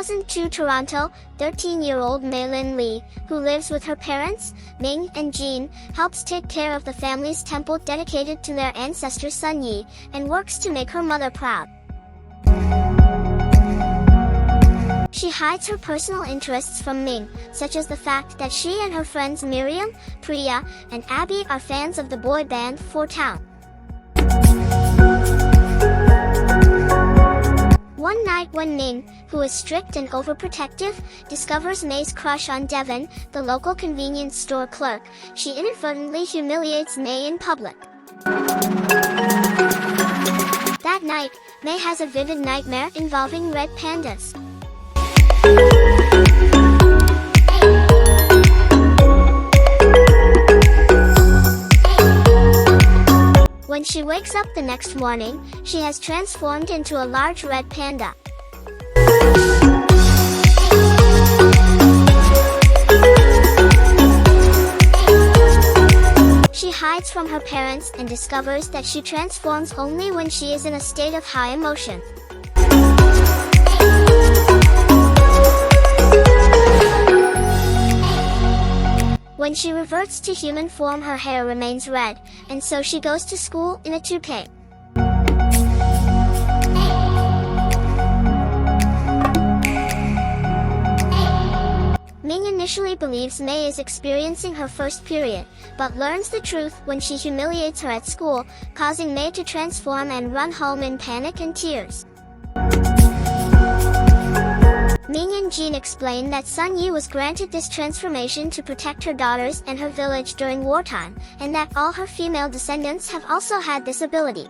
2002 Toronto, 13-year-old Maylin Lee, who lives with her parents, Ming and Jean, helps take care of the family's temple dedicated to their ancestor Sun Yi, and works to make her mother proud. She hides her personal interests from Ming, such as the fact that she and her friends Miriam, Priya, and Abby are fans of the boy band Four Town. One night when Ming, who is strict and overprotective, discovers May's crush on Devon, the local convenience store clerk, she inadvertently humiliates May in public. That night, May has a vivid nightmare involving red pandas. When she wakes up the next morning, she has transformed into a large red panda. She hides from her parents and discovers that she transforms only when she is in a state of high emotion. When she reverts to human form, her hair remains red, and so she goes to school in a toupee. Ming initially believes May is experiencing her first period, but learns the truth when she humiliates her at school, causing May to transform and run home in panic and tears. Ming and Jean explain that Sun Yi was granted this transformation to protect her daughters and her village during wartime, and that all her female descendants have also had this ability.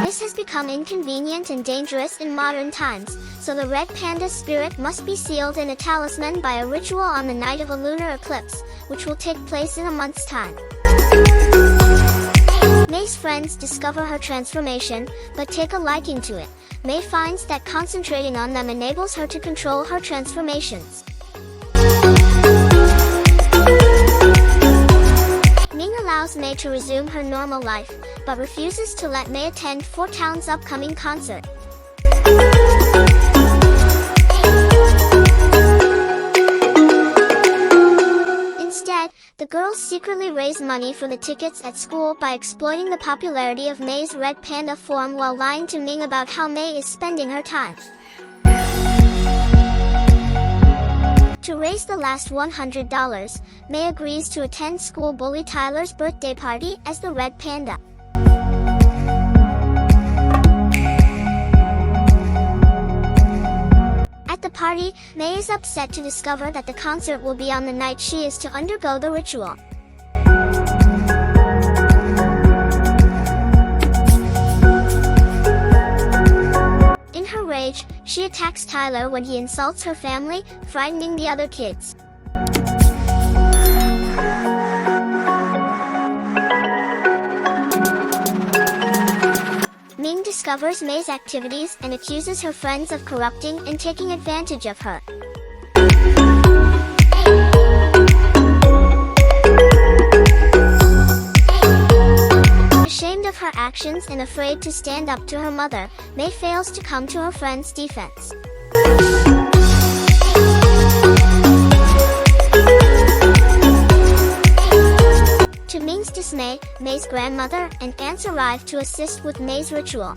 This has become inconvenient and dangerous in modern times, so the red panda spirit must be sealed in a talisman by a ritual on the night of a lunar eclipse, which will take place in a month's time. May's friends discover her transformation, but take a liking to it. May finds that concentrating on them enables her to control her transformations. Ming allows May to resume her normal life, but refuses to let May attend Four Town's upcoming concert. Instead, the girls secretly raise money for the tickets at school by exploiting the popularity of May's red panda form while lying to Ming about how May is spending her time. To raise the last $100, May agrees to attend school bully Tyler's birthday party as the red panda. At the party, May is upset to discover that the concert will be on the night she is to undergo the ritual. In her rage, she attacks Tyler when he insults her family, frightening the other kids. Ming discovers May's activities and accuses her friends of corrupting and taking advantage of her. Ashamed of her actions and afraid to stand up to her mother, May fails to come to her friend's defense. To Ming's dismay, May's grandmother and aunts arrive to assist with May's ritual.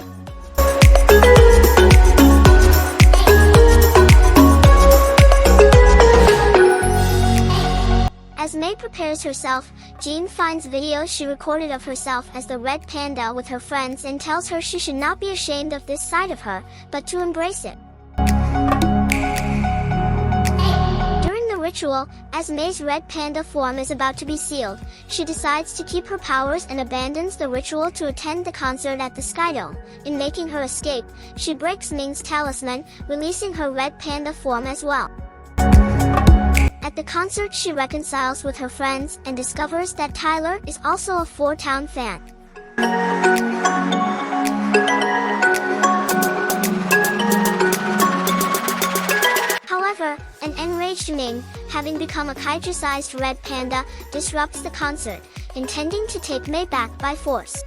As May prepares herself, Jean finds videos she recorded of herself as the red panda with her friends and tells her she should not be ashamed of this side of her, but to embrace it. Ritual, as May's red panda form is about to be sealed, she decides to keep her powers and abandons the ritual to attend the concert at the skydome. In making her escape, she breaks Ming's talisman, releasing her red panda form as well. At the concert, she reconciles with her friends and discovers that Tyler is also a Four Town fan. However, an enraged Ming, having become a kaiju-sized red panda, disrupts the concert, intending to take May back by force.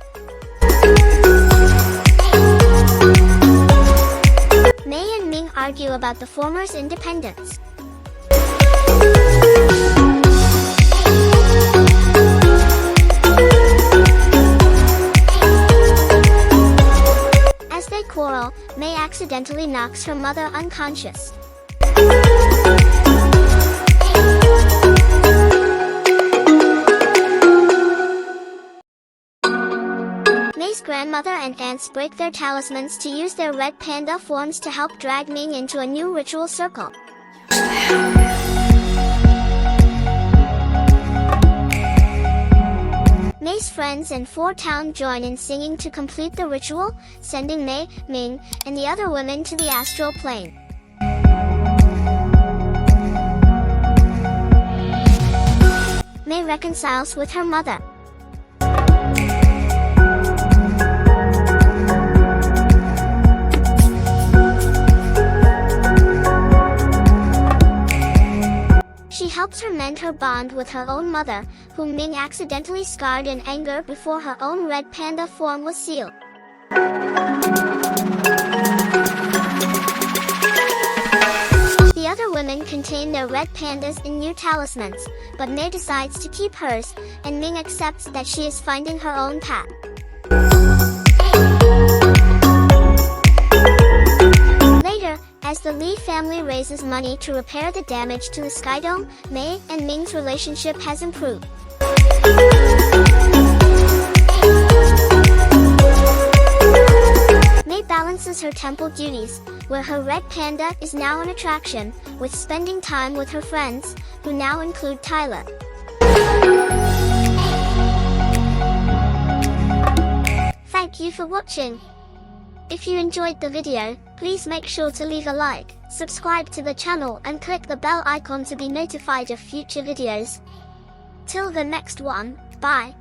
Mei and Ming argue about the former's independence. As they quarrel, Mei accidentally knocks her mother unconscious. Mei's grandmother and aunts break their talismans to use their red panda forms to help drag Ming into a new ritual circle. Mei's friends and 4-town join in singing to complete the ritual, sending Mei, Ming, and the other women to the astral plane. Mei reconciles with her mother. She helps her mend her bond with her own mother, whom Ming accidentally scarred in anger before her own red panda form was sealed. The other women contain their red pandas in new talismans, but Mei decides to keep hers, and Ming accepts that she is finding her own path. Later, as the Li family raises money to repair the damage to the skydome, Mei and Ming's relationship has improved. Mei balances her temple duties, where her red panda is now an attraction, with spending time with her friends, who now include Tyler. Thank you for watching. If you enjoyed the video, please make sure to leave a like, subscribe to the channel and click the bell icon to be notified of future videos. Till the next one, bye.